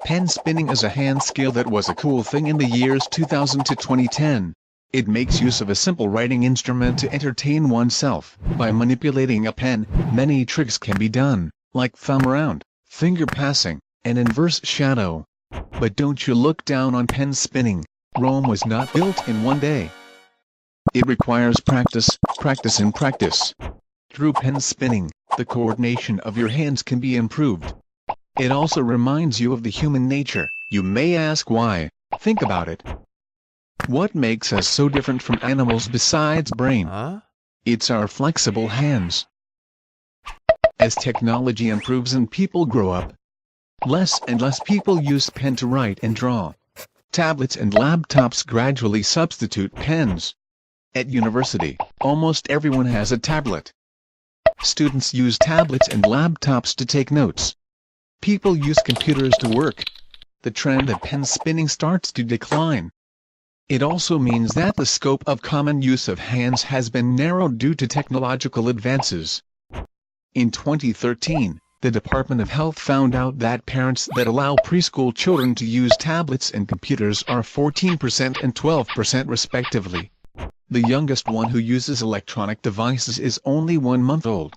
Pen spinning is a hand skill that was a cool thing in the years 2000 to 2010. It makes use of a simple writing instrument to entertain oneself. By manipulating a pen, many tricks can be done, like thumb around, finger passing, and inverse shadow. But don't you look down on pen spinning. Rome was not built in one day. It requires practice, practice and practice. Through pen spinning, the coordination of your hands can be improved. It also reminds you of the human nature. You may ask why. Think about it. What makes us so different from animals besides brain? It's our flexible hands. As technology improves and people grow up, less and less people use pen to write and draw. Tablets and laptops gradually substitute pens. At university, almost everyone has a tablet. Students use tablets and laptops to take notes. People use computers to work. The trend of pen spinning starts to decline. It also means that the scope of common use of hands has been narrowed due to technological advances. In 2013, the Department of Health found out that parents that allow preschool children to use tablets and computers are 14% and 12% respectively. The youngest one who uses electronic devices is only 1 month old.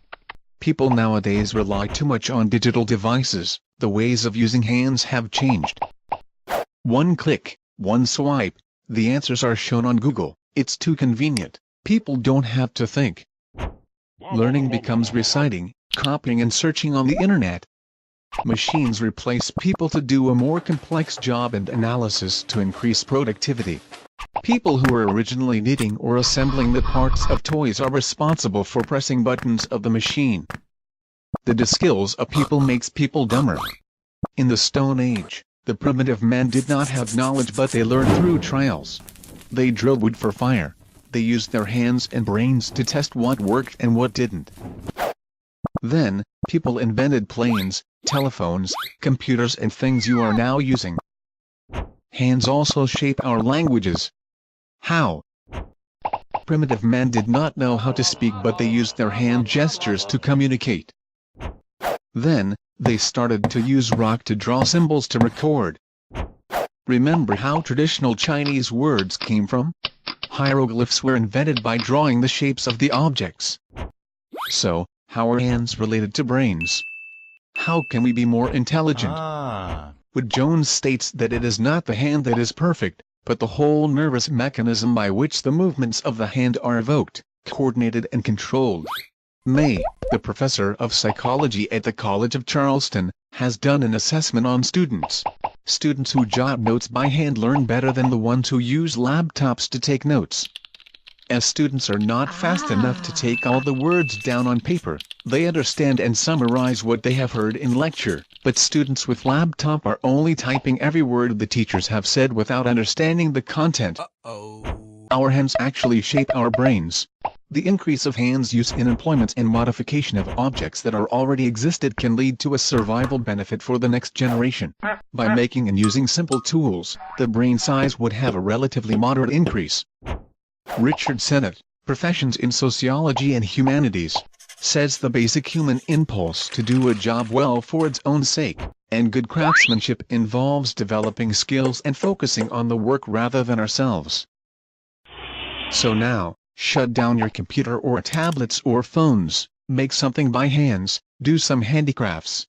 People nowadays rely too much on digital devices. The ways of using hands have changed. One click, one swipe, the answers are shown on Google. It's too convenient. People don't have to think. Learning becomes reciting, copying and searching on the internet. Machines replace people to do a more complex job and analysis to increase productivity. People who were originally knitting or assembling the parts of toys are responsible for pressing buttons of the machine. The skills of people makes people dumber. In the Stone Age, the primitive man did not have knowledge, but they learned through trials. They drilled wood for fire. They used their hands and brains to test what worked and what didn't. Then, people invented planes, telephones, computers and things you are now using. Hands also shape our languages. How? Primitive men did not know how to speak, but they used their hand gestures to communicate. Then, they started to use rock to draw symbols to record. Remember how traditional Chinese words came from? Hieroglyphs were invented by drawing the shapes of the objects. So, how are hands related to brains? How can we be more intelligent? Wood Jones states that it is not the hand that is perfect, but the whole nervous mechanism by which the movements of the hand are evoked, coordinated and controlled. May, the professor of psychology at the College of Charleston, has done an assessment on students. Students who jot notes by hand learn better than the ones who use laptops to take notes. As students are not fast enough to take all the words down on paper, they understand and summarize what they have heard in lecture, but students with laptop are only typing every word the teachers have said without understanding the content. Our hands actually shape our brains. The increase of hands use in employment and modification of objects that are already existed can lead to a survival benefit for the next generation. By making and using simple tools, the brain size would have a relatively moderate increase. Richard Sennett, Professions in Sociology and Humanities, says the basic human impulse to do a job well for its own sake, and good craftsmanship involves developing skills and focusing on the work rather than ourselves. So now, shut down your computer or tablets or phones, make something by hands, do some handicrafts,